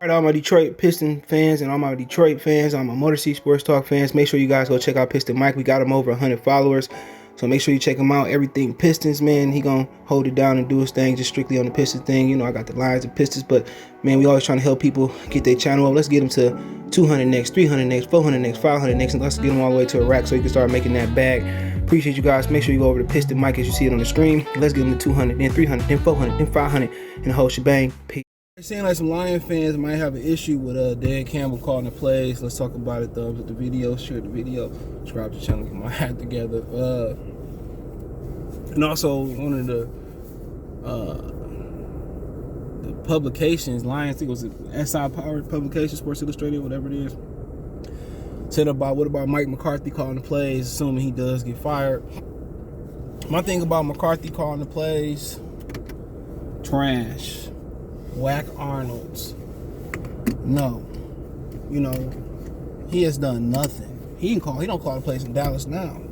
All right, all my Detroit Piston fans and all my Detroit fans, all my Motor City Sports Talk fans, make sure you guys go check out Piston Mike. We got him over 100 followers, so make sure you check him out. Everything Pistons, man, he gonna hold it down and do his thing just strictly on the Pistons thing. You know, I got the Lions and Pistons, but man, we always trying to help people get their channel up. Let's get them to 200 next, 300 next, 400 next, 500 next, and let's get them all the way to a rack so you can start making that bag. Appreciate you guys. Make sure you go over to Piston Mike as you see it on the screen. Let's get them to 200, then 300, then 400, then 500, and the whole shebang. Peace. It seems like some Lion fans might have an issue with Dan Campbell calling the plays. Let's talk about it. Thumbs up the video, share the video, subscribe to the channel, get my hat together. And also one of the publications, Lions, I think it was an SI Powered publication, Sports Illustrated, whatever it is, said about what about Mike McCarthy calling the plays, assuming he does get fired. My thing about McCarthy calling the plays, trash. Whack Arnold's. No. You know, he has done nothing. He don't call the plays in Dallas now.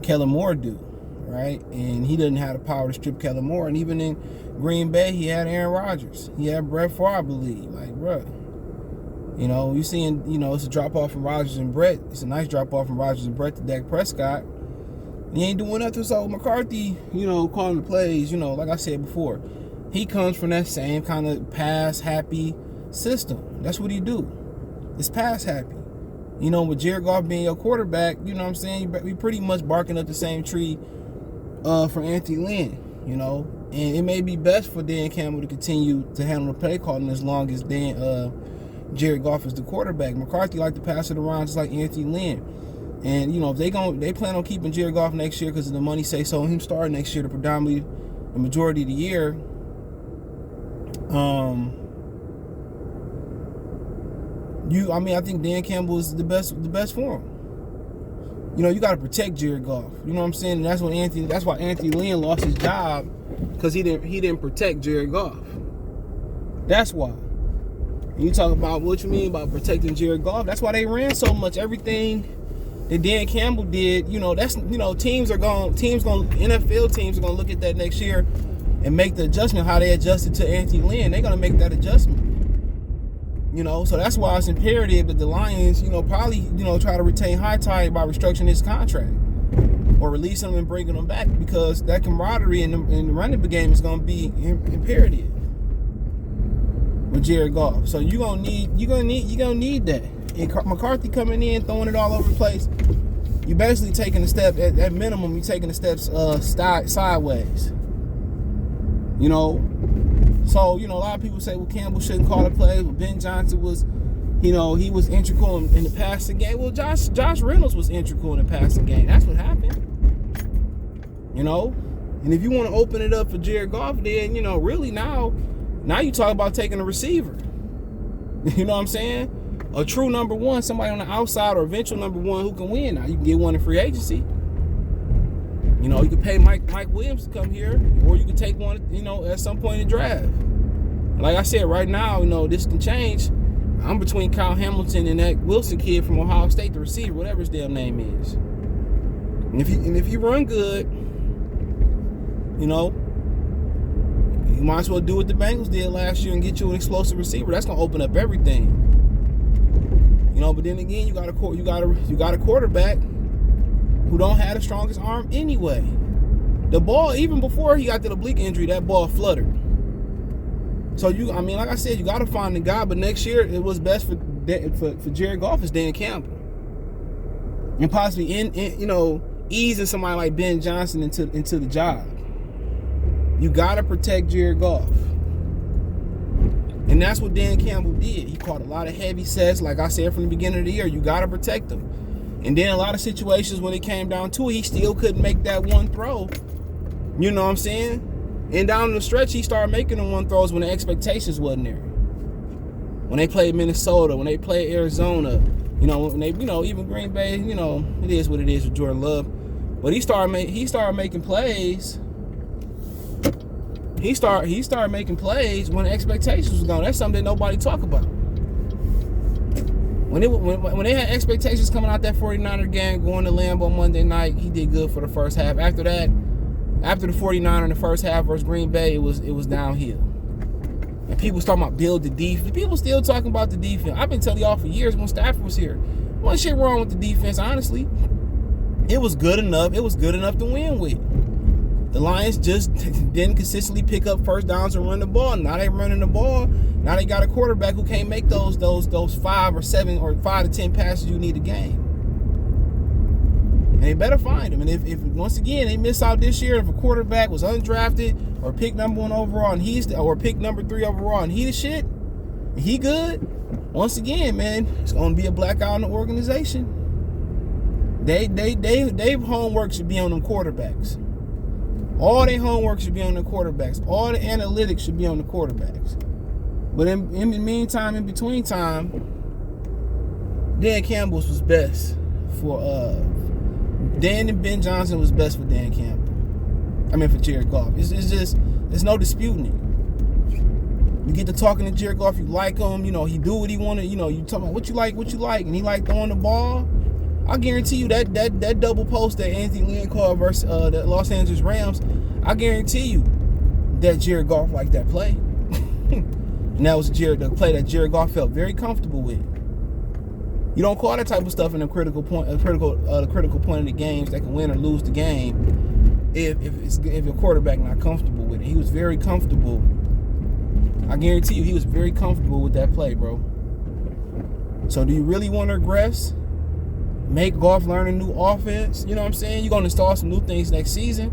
Kellen Moore do, right? And he doesn't have the power to strip Kellen Moore. And even in Green Bay, he had Aaron Rodgers. He had Brett Favre, I believe. Like, bruh. You know, you seeing, you know, it's a drop off from Rodgers and Brett. It's a nice drop off from Rodgers and Brett to Dak Prescott. And he ain't doing nothing. So McCarthy, you know, calling the plays, you know, like I said before, he comes from that same kind of pass-happy system. That's what he do. It's pass-happy. You know, with Jared Goff being your quarterback, you know what I'm saying? We pretty much barking up the same tree for Anthony Lynn, you know? And it may be best for Dan Campbell to continue to handle the play calling as long as Jared Goff is the quarterback. McCarthy like to pass it around just like Anthony Lynn. And, you know, if they plan on keeping Jared Goff next year because of the money say so, and him starting next year the majority of the year, I think Dan Campbell is the best for him. You know, you got to protect Jared Goff. You know what I'm saying? And that's why Anthony Lynn lost his job, because he didn't protect Jared Goff. That's why. And you talk about what you mean about protecting Jared Goff. That's why they ran so much. Everything that Dan Campbell did, you know, that's, you know, NFL teams are gonna look at that next year and make the adjustment how they adjusted to Anthony Lynn. They're going to make that adjustment. You know, so that's why it's imperative that the Lions, you know, probably, you know, try to retain Hightower by restructuring his contract or releasing him and bringing him back, because that camaraderie in the running game is going to be imperative with Jared Goff. So you're gonna need that. And McCarthy coming in, throwing it all over the place, you basically taking a step, at minimum, you're taking the steps sideways. You know, so, you know, a lot of people say, well, Campbell shouldn't call the plays. Well, Ben Johnson was, you know, he was integral in the passing game. Well, Josh Reynolds was integral in the passing game. That's what happened. You know, and if you want to open it up for Jared Goff, then, you know, really now you talk about taking a receiver. You know what I'm saying? A true number one, somebody on the outside, or eventual number one who can win. Now you can get one in free agency. You know, you could pay Mike Williams to come here, or you could take one, you know, at some point in the draft. Like I said, right now, you know, this can change. I'm between Kyle Hamilton and that Wilson kid from Ohio State, the receiver, whatever his damn name is. And if you run good, you know, you might as well do what the Bengals did last year and get you an explosive receiver. That's gonna open up everything. You know, but then again, you got a quarterback who don't have the strongest arm anyway. The ball, even before he got the oblique injury, that ball fluttered. So like I said, you got to find the guy. But next year, it was best for Jared Goff is Dan Campbell, and possibly easing somebody like Ben Johnson into the job. You got to protect Jared Goff, and that's what Dan Campbell did. He caught a lot of heavy sets. Like I said from the beginning of the year, you got to protect him. And then a lot of situations when it came down to it, he still couldn't make that one throw. You know what I'm saying? And down the stretch, he started making them one throws when the expectations wasn't there. When they played Minnesota, when they played Arizona, you know, when they, you know, even Green Bay, you know, it is what it is with Jordan Love. But he started making plays. He started making plays when the expectations was gone. That's something that nobody talk about. When they had expectations coming out that 49er game, going to Lambeau Monday night, he did good for the first half. After that, after the 49er in the first half versus Green Bay, it was downhill. And people was talking about build the defense. People still talking about the defense. I've been telling y'all for years when Stafford was here. Wasn't shit wrong with the defense, honestly. It was good enough. It was good enough to win with. The Lions just didn't consistently pick up first downs and run the ball. Now they running the ball. Now they got a quarterback who can't make those 5 or 7 or 5 to 10 passes you need a game. And they better find him. And if once again they miss out this year, if a quarterback was undrafted or picked number 1 overall and or picked number 3 overall and he the shit, and he good, once again, man, it's gonna be a blackout in the organization. They homework should be on them quarterbacks. All their homework should be on the quarterbacks. All the analytics should be on the quarterbacks. But in the meantime, in between time, Dan Campbell's was best for Dan and Ben Johnson was best for Dan Campbell. I mean for Jared Goff. It's just there's no disputing it. You get to talking to Jared Goff, you like him, he do what he wanted, you talk about what you like, and he like throwing the ball. I guarantee you that double post that Anthony Lynn called versus the Los Angeles Rams, I guarantee you that Jared Goff liked that play. And that was the play that Jared Goff felt very comfortable with. You don't call that type of stuff in a critical point of the games that can win or lose the game if your quarterback not comfortable with it. He was very comfortable. I guarantee you he was very comfortable with that play, bro. So do you really want to regress? Make Goff learn a new offense? You know what I'm saying? You're going to install some new things next season.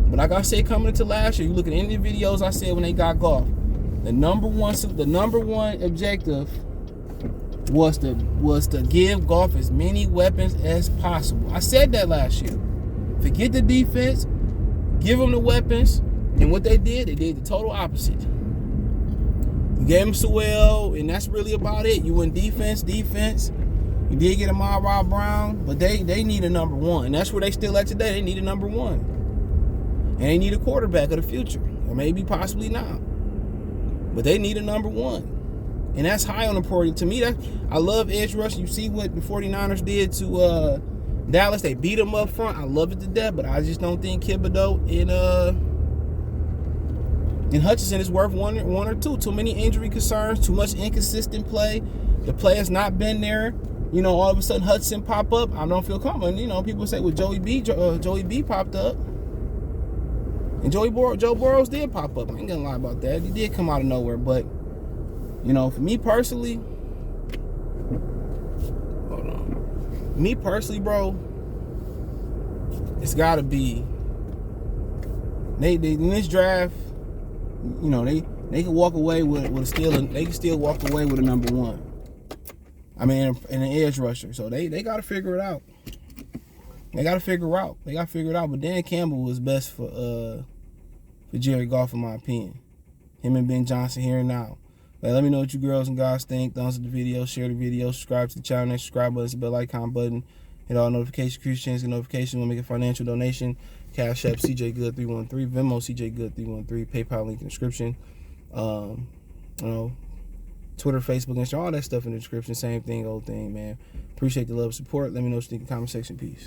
But like I said coming into last year, you look at any of the videos I said when they got Goff, the number one objective was to give Goff as many weapons as possible. I said that last year. Forget the defense, give them the weapons, and what they did the total opposite. You gave him Sewell, and that's really about it. You went defense. You did get Amon-Ra Brown, but they need a number 1. And that's where they still at today. They need a number 1. And they need a quarterback of the future. Or maybe possibly not. But they need a number 1. And that's high on the priority. To me, I love edge rush. You see what the 49ers did to Dallas. They beat them up front. I love it to death, but I just don't think Thibodeau and Hutchinson is worth one or two. Too many injury concerns, too much inconsistent play. The play has not been there. All of a sudden Hudson pop up. I don't feel comfortable. People say, well, Joey B popped up. And Joe Burrows did pop up. I ain't gonna lie about that. He did come out of nowhere. But, for me personally, bro, it's gotta be, they in this draft, they can walk away with a steal, and they can still walk away with a number 1. I mean, and an edge rusher. So they got to figure it out. They got to figure it out. But Dan Campbell was best for Jared Goff, in my opinion. Him and Ben Johnson here and now. Let me know what you girls and guys think. Thumbs up the video, share the video, subscribe to the channel, subscribe button, the bell icon button, hit all notifications, change the notification when we make a financial donation. Cash App CJ Good 313, Venmo CJ Good 313, PayPal link in the description. Twitter, Facebook, Instagram, all that stuff in the description. Same thing, old thing, man. Appreciate the love and support. Let me know what you think in the comment section. Peace.